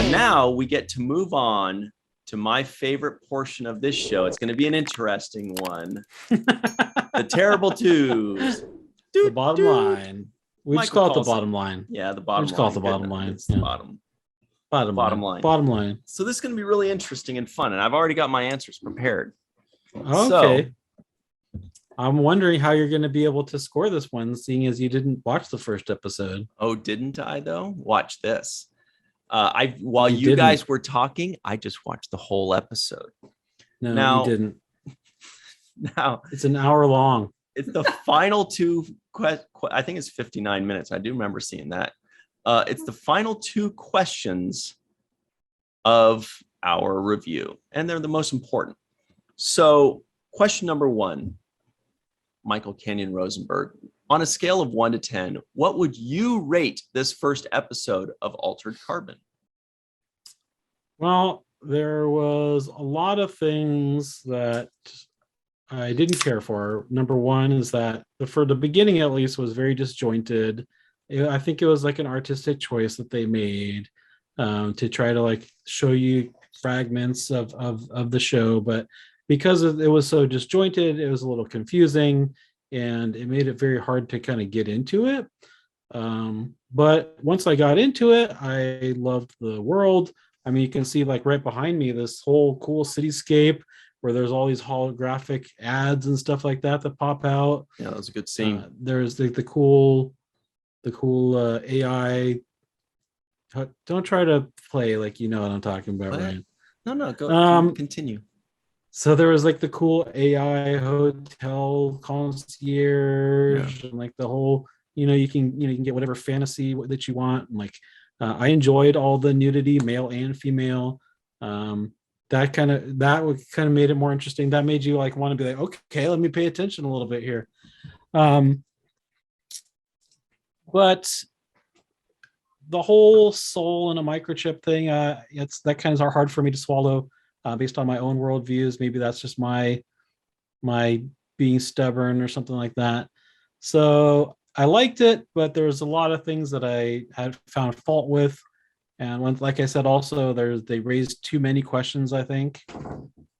But now we get to move on to my favorite portion of this show. It's going to be an interesting one. The terrible twos. The bottom line. We just call it the bottom line. Yeah, the bottom line. We just call it the bottom line. It's the bottom line. Bottom line. So this is going to be really interesting and fun. And I've already got my answers prepared. Okay. I'm wondering how you're going to be able to score this one, seeing as you didn't watch the first episode. Oh, didn't I though? Watch this. While you guys were talking, I just watched the whole episode. No, you didn't. Now it's an hour long. It's the final two. I think it's 59 minutes. I do remember seeing that. It's the final two questions of our review, and they're the most important. So, question number one, Michael Kenyon Rosenberg. On a scale of 1 to 10, what would you rate this first episode of Altered Carbon? Well, there was a lot of things that I didn't care for. Number one is that for the beginning, at least, was very disjointed. I think it was like an artistic choice that they made to try to like show you fragments of the show. But because it was so disjointed, it was a little confusing. And it made it very hard to kind of get into it. But once I got into it, I loved the world. I mean, you can see like right behind me, this whole cool cityscape where there's all these holographic ads and stuff like that pop out. Yeah, that was a good scene. There's the cool AI. Don't try to play like you know what I'm talking about, Ryan. No, go continue. So there was like the cool AI hotel concierge and like the whole, you can get whatever fantasy that you want. And like, I enjoyed all the nudity, male and female. That kind of made it more interesting. That made you like want to be like, okay, let me pay attention a little bit here. But the whole soul and a microchip thing, that kind of are hard for me to swallow. Based on my own worldviews, maybe that's just my being stubborn or something like that. So I liked it, but there was a lot of things that I had found fault with. And like I said, also they raised too many questions, I think.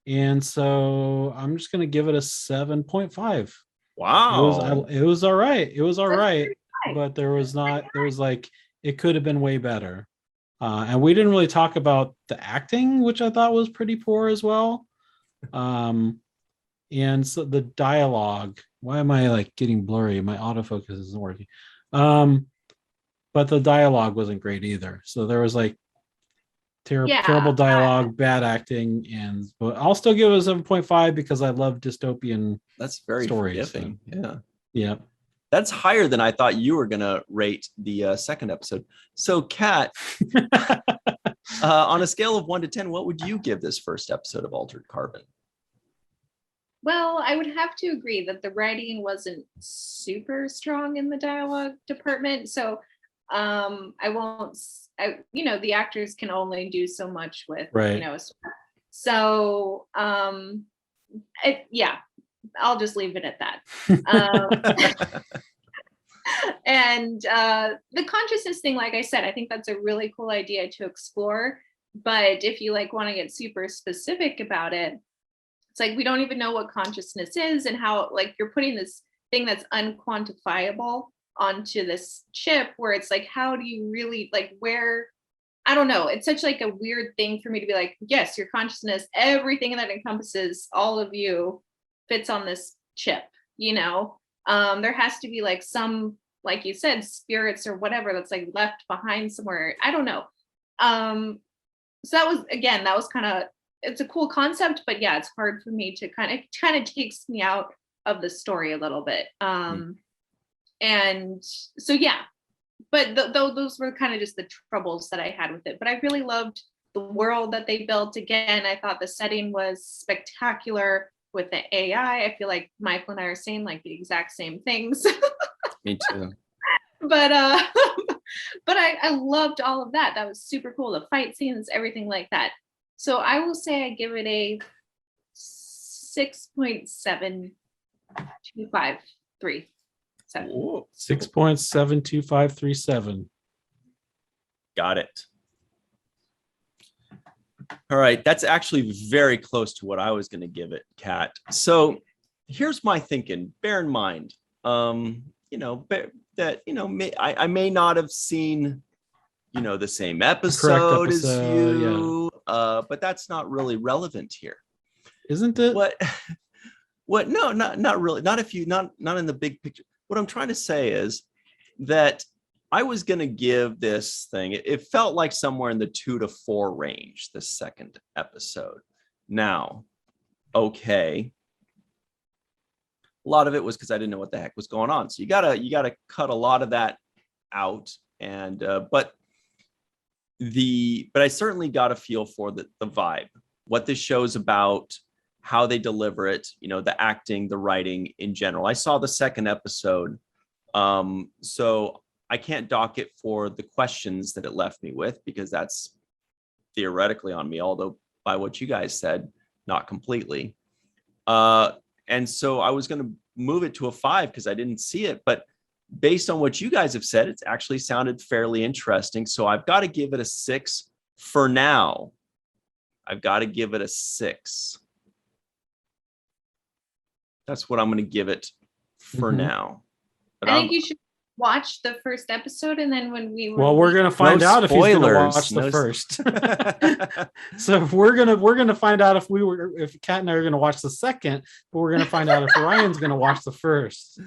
And so I'm just going to give it a 7.5. Wow. It was all right. It was all right. But it could have been way better. And we didn't really talk about the acting, which I thought was pretty poor as well. And so the dialogue, why am I like getting blurry? My autofocus isn't working. But the dialogue wasn't great either. So there was like terrible dialogue, bad acting, but I'll still give it a 7.5 because I love dystopian. That's very stories. Forgiving. Yeah. Yeah. That's higher than I thought you were going to rate the second episode. So, Kat, on a scale of 1 to 10, what would you give this first episode of Altered Carbon? Well, I would have to agree that the writing wasn't super strong in the dialogue department. So the actors can only do so much with, So, I'll just leave it at that. And the consciousness thing, like I said, I think that's a really cool idea to explore. But if you like want to get super specific about it, it's like we don't even know what consciousness is and how like you're putting this thing that's unquantifiable onto this chip where it's like, how do you really like where? I don't know. It's such like a weird thing for me to be like, yes, your consciousness, everything that encompasses all of you fits on this chip, there has to be like some, like you said, spirits or whatever that's like left behind somewhere. I don't know. So that was kind of, it's a cool concept, but yeah, it's hard for me to kind of takes me out of the story a little bit. And so, yeah, but those were kind of just the troubles that I had with it. But I really loved the world that they built. Again, I thought the setting was spectacular. With the AI, I feel like Michael and I are saying like the exact same things. Me too. But I loved all of that. That was super cool. The fight scenes, everything like that. So I will say I give it a 6.7253. 6.72537. Got it. All right, that's actually very close to what I was going to give it, Kat. So here's my thinking. Bear in mind, that I may not have seen, the same episode as you, but that's not really relevant here, isn't it? What? No, not really. Not if you not in the big picture. What I'm trying to say is that I was going to give this thing, it felt like somewhere in the 2 to 4 range, the second episode. Now, okay. A lot of it was because I didn't know what the heck was going on. So you gotta cut a lot of that out. And but I certainly got a feel for the vibe, what this show's about, how they deliver it, the acting, the writing in general. I saw the second episode. So I can't dock it for the questions that it left me with, because that's theoretically on me, although by what you guys said, not completely. And so I was going to move it to a 5 because I didn't see it. But based on what you guys have said, it's actually sounded fairly interesting. So I've got to give it a 6 for now. I've got to give it a 6. That's what I'm going to give it for now. But I think you should watch the first episode, and then when we're gonna find out if he's gonna watch the first. So we're gonna find out if Kat and I are gonna watch the second, but we're gonna find out if Ryan's gonna watch the first.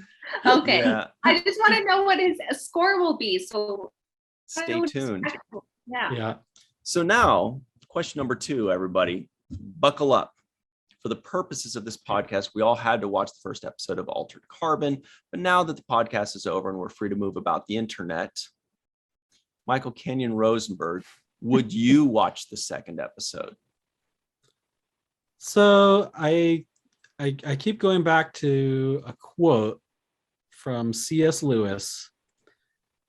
Okay. Yeah. I just want to know what his score will be. So stay tuned. Yeah. So now, question number 2, everybody, buckle up. For the purposes of this podcast, we all had to watch the first episode of Altered Carbon. But now that the podcast is over and we're free to move about the internet, Michael Kenyon Rosenberg, would you watch the second episode? So I keep going back to a quote from C.S. Lewis.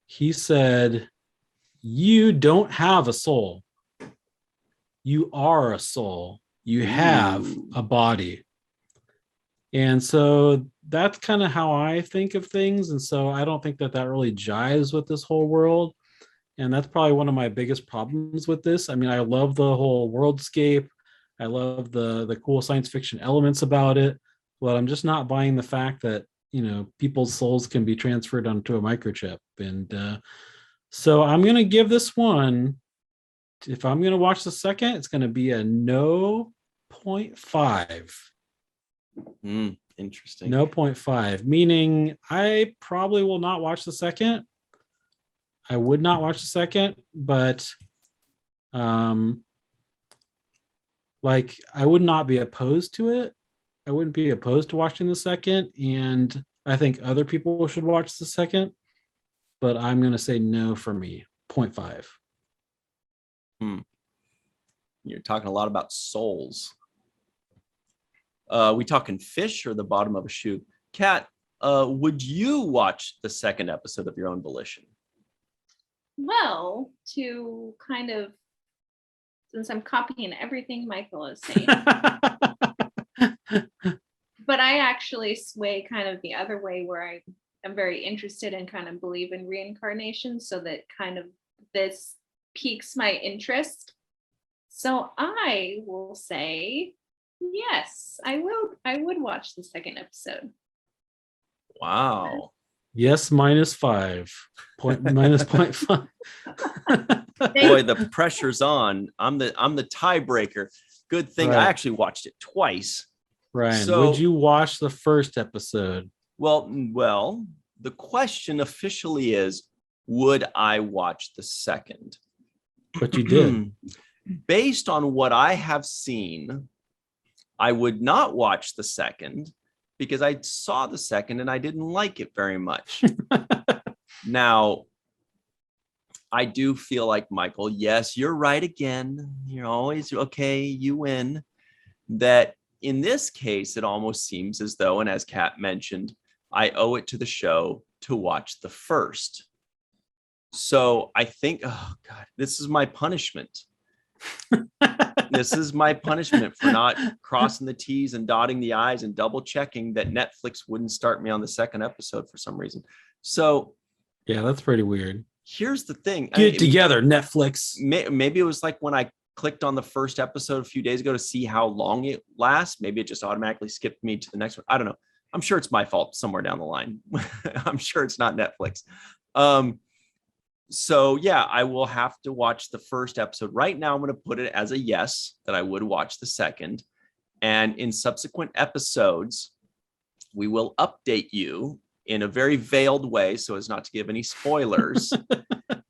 He said, "You don't have a soul. You are a soul. You have a body." And so that's kind of how I think of things. And so I don't think that really jives with this whole world. And that's probably one of my biggest problems with this. I mean, I love the whole worldscape. I love the cool science fiction elements about it. But I'm just not buying the fact that, people's souls can be transferred onto a microchip. And so I'm going to give this one, if I'm going to watch the second, it's going to be a no 0.5. Interesting. No 0.5, meaning I probably will not watch the second. I would not watch the second, but I would not be opposed to it. I wouldn't be opposed to watching the second, and I think other people should watch the second, but I'm going to say no for me, 0.5. You're talking a lot about souls. We talking fish or the bottom of a shoe? Kat, would you watch the second episode of your own volition? Well, to kind of, since I'm copying everything Michael is saying, but I actually sway kind of the other way, where I am very interested and kind of believe in reincarnation, so that kind of this piques my interest. So I will say, yes, I would watch the second episode. Wow. Yes, -5. Minus 0.5. Boy, the pressure's on. I'm the tiebreaker. Good thing I actually watched it twice. Ryan, So, would you watch the first episode? Well, the question officially is, would I watch the second? But you did. Based on what I have seen, I would not watch the second, because I saw the second and I didn't like it very much. Now, I do feel like, Michael, yes, you're right again. You're always okay, you win. That in this case, it almost seems as though, and as Kat mentioned, I owe it to the show to watch the first. So I think, oh God, this is my punishment. This is my punishment for not crossing the T's and dotting the I's and double checking that Netflix wouldn't start me on the second episode for some reason. So yeah, that's pretty weird. Here's the thing. Get together, Netflix. Maybe it was like when I clicked on the first episode a few days ago to see how long it lasts. Maybe it just automatically skipped me to the next one. I don't know. I'm sure it's my fault somewhere down the line. I'm sure it's not Netflix. So yeah, I will have to watch the first episode. Right now, I'm going to put it as a yes, that I would watch the second. And in subsequent episodes, we will update you in a very veiled way so as not to give any spoilers.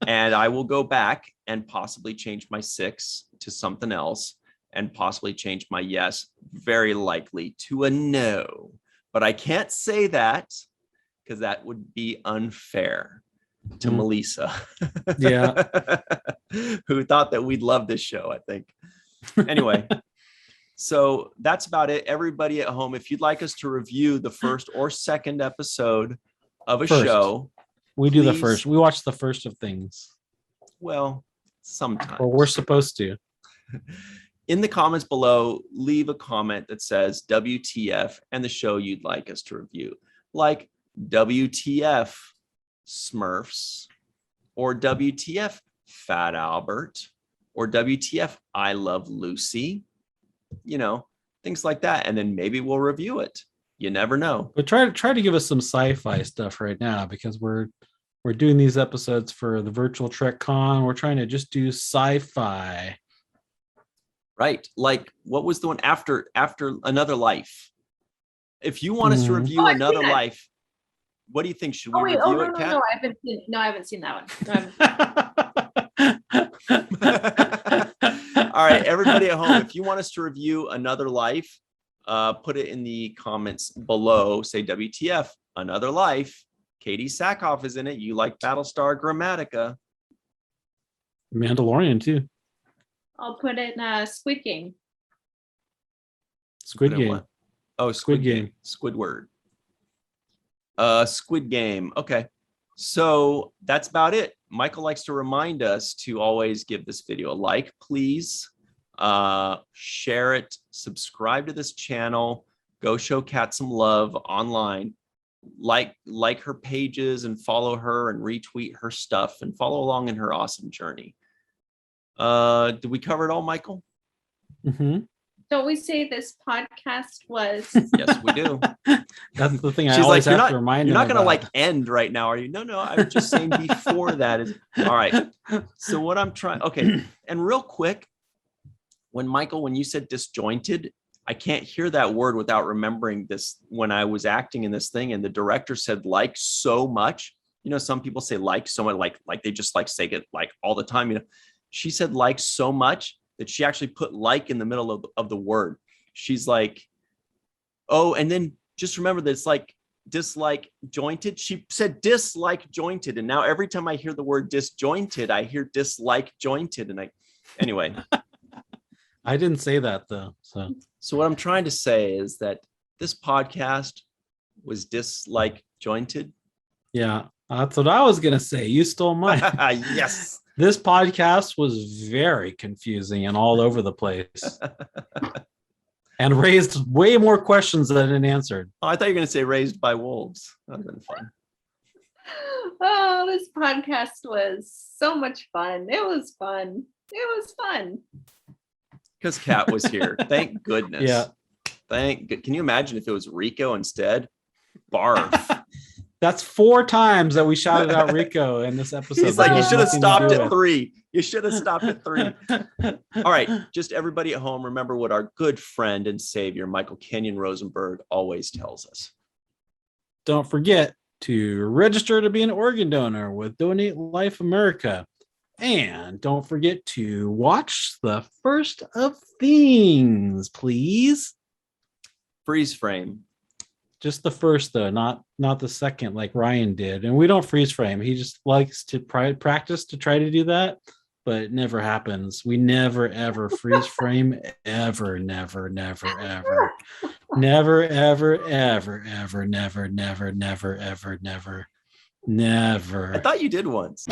And I will go back and possibly change my 6 to something else, and possibly change my yes, very likely, to a no. But I can't say that because that would be unfair to Melissa. Yeah. Who thought that we'd love this show, I think. Anyway, so that's about it. Everybody at home, if you'd like us to review the first or second episode of a show, we do the first. We watch the first of things. Well, sometimes. Or we're supposed to. In the comments below, leave a comment that says WTF and the show you'd like us to review. Like WTF Smurfs, or WTF Fat Albert, or WTF I Love Lucy, you know, things like that. And then maybe we'll review it. You never know. But try to give us some sci-fi stuff right now, because we're doing these episodes for the virtual Trek Con. We're trying to just do sci-fi. Right. Like, what was the one after Another Life? If you want us to review Another Life, what do you think? Should we review it, Kat? No, I haven't seen that one. All right, everybody at home, if you want us to review Another Life, put it in the comments below. Say WTF, Another Life. Katie Sackhoff is in it. You like Battlestar Grammatica. Mandalorian too. I'll put in Squid Game. Squid Game. What? Oh, Squid Game. Squidward. Squid Game. Okay. So that's about it. Michael likes to remind us to always give this video a like, please. Share it, subscribe to this channel, go show Kat some love online, like her pages and follow her and retweet her stuff and follow along in her awesome journey. Did we cover it all, Michael? Mm-hmm. Don't we say this podcast was? Yes, we do. That's the thing. She's I always like, have to remind. You're not going to about. like end right now, are you? No. I was just saying before that is all right. So what I'm trying. Okay, and real quick, when you said disjointed, I can't hear that word without remembering this. When I was acting in this thing, and the director said like so much. You know, some people say like so much, like they just like say it like all the time. You know, she said like so much that she actually put like in the middle of the word. She's like, oh, and then just remember that it's like dislike jointed. She said dislike jointed. And now every time I hear the word disjointed, I hear dislike jointed. And anyway. I didn't say that though. So what I'm trying to say is that this podcast was dislike jointed. Yeah, that's what I was going to say. You stole mine. Yes. This podcast was very confusing and all over the place and raised way more questions than it answered. Oh, I thought you were going to say raised by wolves. That would have been fun. Oh, this podcast was so much fun. It was fun. Because Kat was here. Thank goodness. Yeah. Can you imagine if it was Rico instead? Barf. That's 4 times that we shouted out Rico in this episode. He's like, you should have stopped at it. 3. You should have stopped at 3. All right. Just everybody at home, remember what our good friend and savior, Michael Kenyon Rosenberg, always tells us. Don't forget to register to be an organ donor with Donate Life America. And don't forget to watch the first of things, please. Freeze frame. Just the first, though, not the second like Ryan did. And we don't freeze frame. He just likes to practice to try to do that, but it never happens. We never, ever freeze frame. Ever, never, never, ever. Never, ever, ever, ever, never, never, never, ever, never, never. I thought you did once.